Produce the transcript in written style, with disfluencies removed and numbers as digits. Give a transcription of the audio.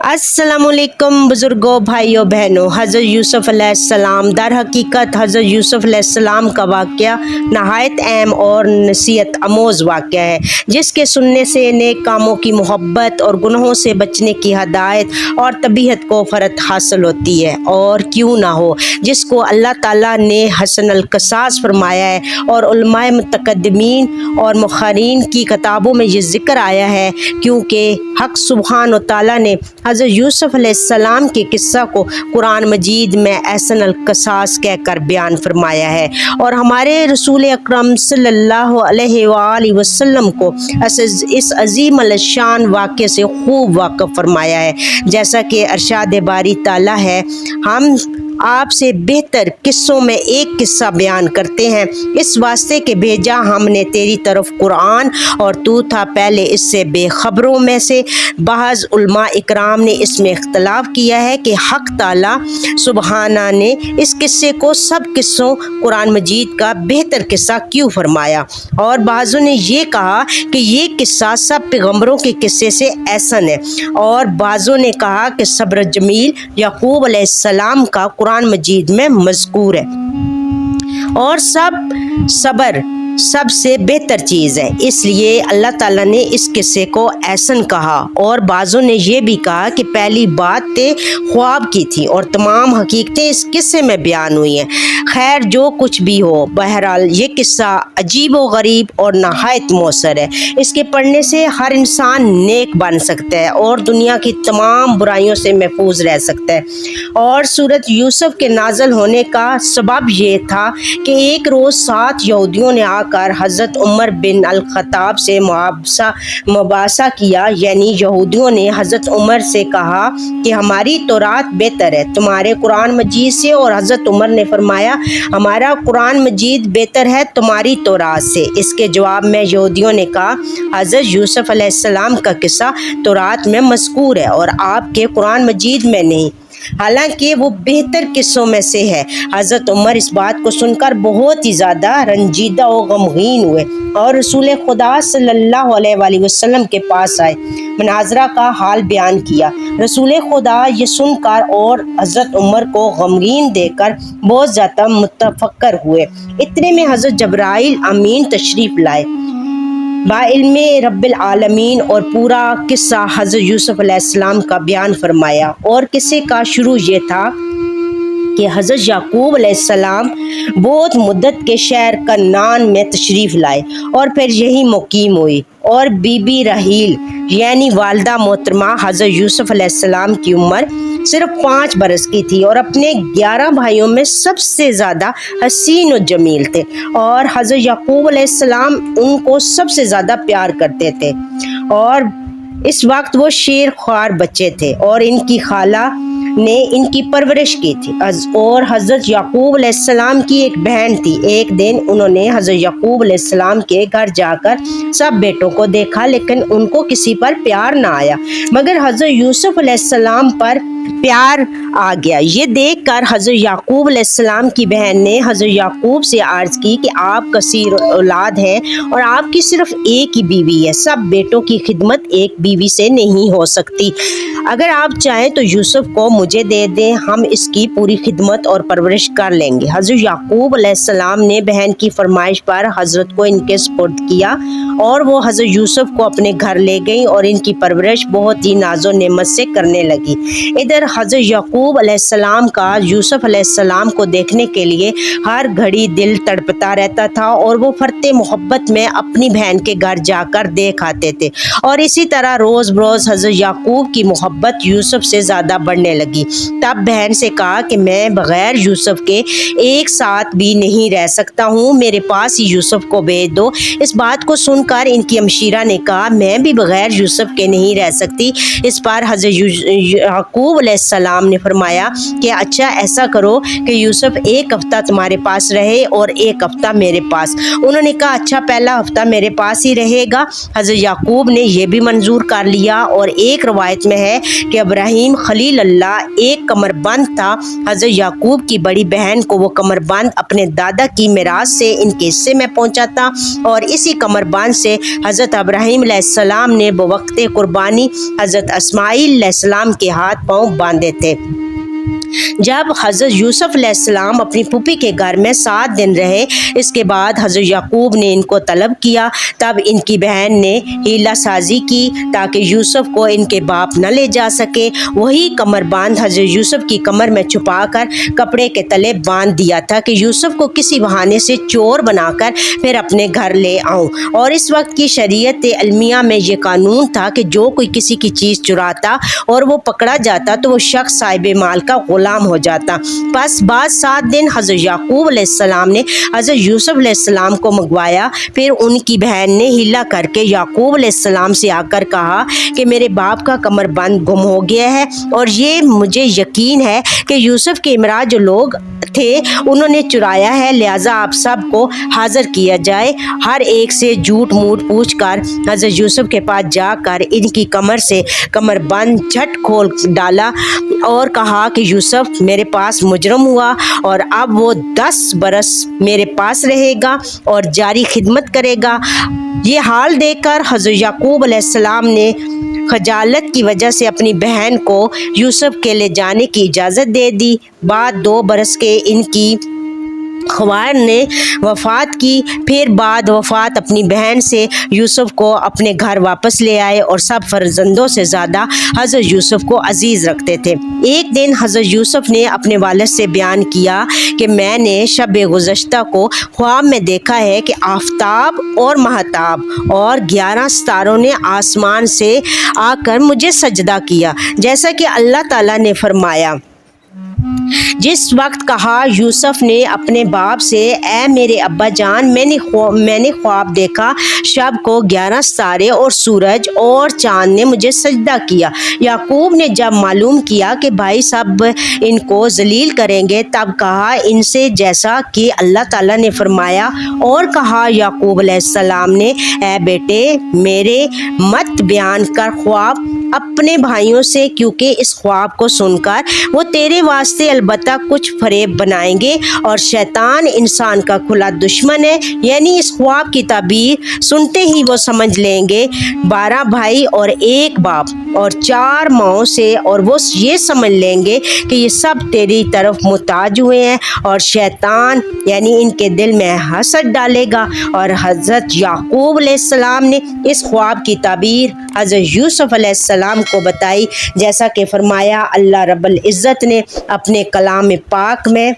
अस्सलामुअलैकुम बुज़ुर्गों, भाइयों बहनों। हज़रत यूसुफ़ अलैहिस्सलाम दर हकीकत हज़रत यूसुफ़ अलैहिस्सलाम का वाक़या नहायत अहम और नसीहत आमोज़ वाक़या है, जिसके सुनने से नेक कामों की मोहब्बत और गुनाहों से बचने की हदायत और तबीयत को फ़रत हासिल होती है। और क्यों ना हो, जिसको अल्लाह ताला ने हसन अल क़सास फरमाया है और उलमाए मुतक़द्दिमीन और मुखरीन की किताबों में ये ज़िक्र आया है, क्योंकि हक़ सुब्हान व तआला ने हज़रत यूसुफ़ अलैहिस्सलाम के किस्सा को कुरान मजीद में अहसन अल क़सास कहकर बयान फरमाया है और हमारे रसूल अकरम सल्लल्लाहु अलैहि वसल्लम को इस अजीम अल शान वाक़े से खूब वाक़िफ़ फरमाया है। जैसा कि अरशाद बारी ताला है, हम आपसे बेहतर किस्सों में एक किस्सा बयान करते हैं, इस वास्ते के भेजा हमने तेरी तरफ कुरान और तू था पहले इससे बेखबरों में से। बाज़ उलमा इकराम ने इसमें इख्तलाफ किया है कि हक़ ताला सुबहाना ने इस किस्से को सब किस्सों कुरान मजीद का बेहतर किस्सा क्यों फरमाया, और बाज़ों ने ये कहा कि ये किस्सा सब पैगम्बरों के किस्से से ऐसन है, और बाज़ों ने कहा कि सब्र जमील याकूब अलैहिस्सलाम का कुरान मजीद में मज़कूर है और सब्र सबसे बेहतर चीज़ है, इसलिए अल्लाह ताला ने इस किस्से को ऐसन कहा। और बाज़ों ने यह भी कहा कि पहली बातें ख्वाब की थी और तमाम हकीकतें इस किस्से में बयान हुई हैं। खैर, जो कुछ भी हो, बहरहाल ये किस्सा अजीब व गरीब और नहायत मौसर है। इसके पढ़ने से हर इंसान नेक बन सकता है और दुनिया की तमाम बुराइयों से महफूज रह सकता है। और सूरत यूसुफ के नाज़िल होने का सबब ये था कि एक रोज़ 7 यहूदियों ने कर हज़रत उमर बिन अल ख़त्ताब से मुबासा किया, यानी यहूदियों ने हज़रत उमर से कहा कि हमारी तौरात बेहतर है तुम्हारे कुरान मजीद से, और हज़रत उमर ने फरमाया हमारा कुरान मजीद बेहतर है तुम्हारी तौरात से। इसके जवाब में यहूदियों ने कहा हज़रत यूसुफ़ अलैहिस्सलाम का किस्सा तौरात में मज़कूर है और आपके कुरान मजीद में नहीं, हालांकि वो बेहतर किस्सों में से है। हज़रत उमर इस बात को सुनकर बहुत ही ज़्यादा रंजीदा और गमगीन हुए और रसूल खुदा सल्लल्लाहु अलैहि वसल्लम के पास आए, मनाजरा का हाल बयान किया। रसूल खुदा ये सुनकर और हज़रत उमर को गमगीन देकर बहुत ज़्यादा मुतफक्कर हुए। इतने में हज़रत जब्राइल अमीन तशरीफ़ लाए बाइल्मे रब्बिल आलमीन और पूरा किस्सा हज़रत यूसुफ़ अलैहिस्सलाम का बयान फरमाया। और किस्से का शुरू ये था कि हज़रत याकूब अलैहिस्सलाम बहुत मुद्दत के शहर कन्नान में तशरीफ़ लाए और फिर यही मुकीम हुई, और बीबी रहील यानी वालदा मोहतरमा हज़रत यूसुफ़ अलैहिस्सलाम की उम्र सिर्फ 5 बरस की थी और अपने 11 भाइयों में सबसे ज़्यादा हसीन और जमील थे, और हज़रत याकूब अलैहिस्सलाम उनको सबसे ज़्यादा प्यार करते थे। और इस वक्त वो शेर ख्वार बच्चे थे और इनकी खाला ने इनकी परवरिश की थी। और हज़रत याकूब अलैहिस्सलाम की एक बहन थी। एक दिन उन्होंने हज़रत याकूब अलैहिस्सलाम के घर जाकर सब बेटों को देखा, लेकिन उनको किसी पर प्यार ना आया, मगर हज़रत यूसुफ़ अलैहिस्सलाम पर प्यार आ गया। ये देखकर हज़रत याकूब अलैहिस्सलाम की बहन ने हज़रत याकूब से अर्ज़ की कि आप कसीर औलाद हैं और आपकी सिर्फ एक ही बीवी है, सब बेटों की खिदमत एक बीवी से नहीं हो सकती। अगर आप चाहें तो यूसुफ को मुझे दे दें, हम इसकी पूरी खिदमत और परवरिश कर लेंगे। हज़रत याकूब अलैहिस्सलाम ने बहन की फरमाइश पर हज़रत को इनके सुपुर्द किया और वो हज़रत यूसुफ को अपने घर ले गई और इनकी परवरिश बहुत ही नाज़ो नेमत से करने लगी। इधर हज़रत याकूब अलैहिस्सलाम का यूसुफ अलैहिस्सलाम को देखने के लिए हर घड़ी दिल तड़पता रहता था और वो फरते मोहब्बत में अपनी बहन के घर जाकर देख आते थे, और इसी तरह रोज़ बरोज़ हज़रत याकूब की मोहब्बत यूसुफ से ज़्यादा बढ़ने लगी। तब बहन से कहा कि मैं बग़ैर यूसुफ के एक साथ भी नहीं रह सकता हूँ, मेरे पास ही यूसुफ को भेज दो। इस बात को सुनकर इनकी अमशीरा ने कहा मैं भी बग़ैर यूसुफ के नहीं रह सकती। इस पर हज़रत याकूब अलैहिस्सलाम ने فرمایا کہ اچھا ایسا کرو کہ یوسف ایک ہفتہ تمہارے پاس رہے اور ایک ہفتہ میرے پاس۔ انہوں نے کہا اچھا پہلا ہفتہ میرے پاس ہی رہے گا۔ حضرت یعقوب نے یہ بھی منظور کر لیا، اور ایک روایت میں ہے کہ ابراہیم خلیل اللہ ایک کمر بند تھا۔ حضرت یعقوب کی بڑی بہن کو وہ کمر بند اپنے دادا کی میراث سے ان کے حصے میں پہنچا تھا، اور اسی کمر بند سے حضرت ابراہیم علیہ السلام نے بوقت قربانی حضرت اسماعیل علیہ السلام کے ہاتھ پاؤں باندھے تھے۔ جب حضرت یوسف علیہ السلام اپنی پھوپھی کے گھر میں 7 دن رہے، اس کے بعد حضرت یعقوب نے ان کو طلب کیا، تب ان کی بہن نے حیلہ سازی کی تاکہ یوسف کو ان کے باپ نہ لے جا سکے۔ وہی کمر باندھ حضرت یوسف کی کمر میں چھپا کر کپڑے کے تلے باندھ دیا تھا کہ یوسف کو کسی بہانے سے چور بنا کر پھر اپنے گھر لے آؤں۔ اور اس وقت کی شریعت علمیہ میں یہ قانون تھا کہ جو کوئی کسی کی چیز چراتا اور وہ پکڑا جاتا تو وہ شخص صاحب مال کا غلام ہو جاتا۔ پس بعد 7 دن حضرت یعقوب علیہ السلام نے حضرت یوسف علیہ السلام کو منگوایا۔ پھر ان کی بہن نے حیلہ کر کے یعقوب علیہ السلام سے آ کر کہا کہ میرے باپ کا کمر بند گم ہو گیا ہے، اور یہ مجھے یقین ہے کہ یوسف کے امراء جو لوگ تھے انہوں نے چرایا ہے، لہٰذا آپ سب کو حاضر کیا جائے۔ ہر ایک سے جھوٹ موٹ پوچھ کر حضرت یوسف کے پاس جا کر ان کی کمر سے کمر بند جھٹ کھول ڈالا اور کہا کہ یوسف میرے پاس مجرم ہوا اور اب وہ 10 برس میرے پاس رہے گا اور جاری خدمت کرے گا۔ یہ حال دیکھ کر حضرت یعقوب علیہ السلام نے خجالت کی وجہ سے اپنی بہن کو یوسف کے لے جانے کی اجازت دے دی۔ بعد 2 برس کے ان کی خوار نے وفات کی۔ پھر بعد وفات اپنی بہن سے یوسف کو اپنے گھر واپس لے آئے، اور سب فرزندوں سے زیادہ حضرت یوسف کو عزیز رکھتے تھے۔ ایک دن حضرت یوسف نے اپنے والد سے بیان کیا کہ میں نے شب گزشتہ کو خواب میں دیکھا ہے کہ آفتاب اور مہتاب اور 11 ستاروں نے آسمان سے آ کر مجھے سجدہ کیا، جیسا کہ اللہ تعالیٰ نے فرمایا۔ جس وقت کہا یوسف نے اپنے باپ سے اے میرے ابا جان، میں نے خواب دیکھا، شب کو 11 ستارے اور سورج اور چاند نے مجھے سجدہ کیا۔ یعقوب نے جب معلوم کیا کہ بھائی سب ان کو ذلیل کریں گے، تب کہا ان سے جیسا کہ اللہ تعالیٰ نے فرمایا، اور کہا یعقوب علیہ السلام نے اے بیٹے میرے مت بیان کر خواب اپنے بھائیوں سے، کیونکہ اس خواب کو سن کر وہ تیرے واسطے البتہ کچھ فریب بنائیں گے، اور شیطان انسان کا کھلا دشمن ہے، یعنی اس خواب کی تعبیر سنتے ہی وہ سمجھ لیں گے 12 بھائی اور 1 باپ اور 4 ماؤں سے، اور وہ یہ سمجھ لیں گے کہ یہ سب تیری طرف محتاج ہوئے ہیں، اور شیطان یعنی ان کے دل میں حسد ڈالے گا۔ اور حضرت یعقوب علیہ السلام نے اس خواب کی تعبیر حضرت یوسف علیہ السلام کو بتائی، جیسا کہ فرمایا اللہ رب العزت نے اپنے کلام پاک میں۔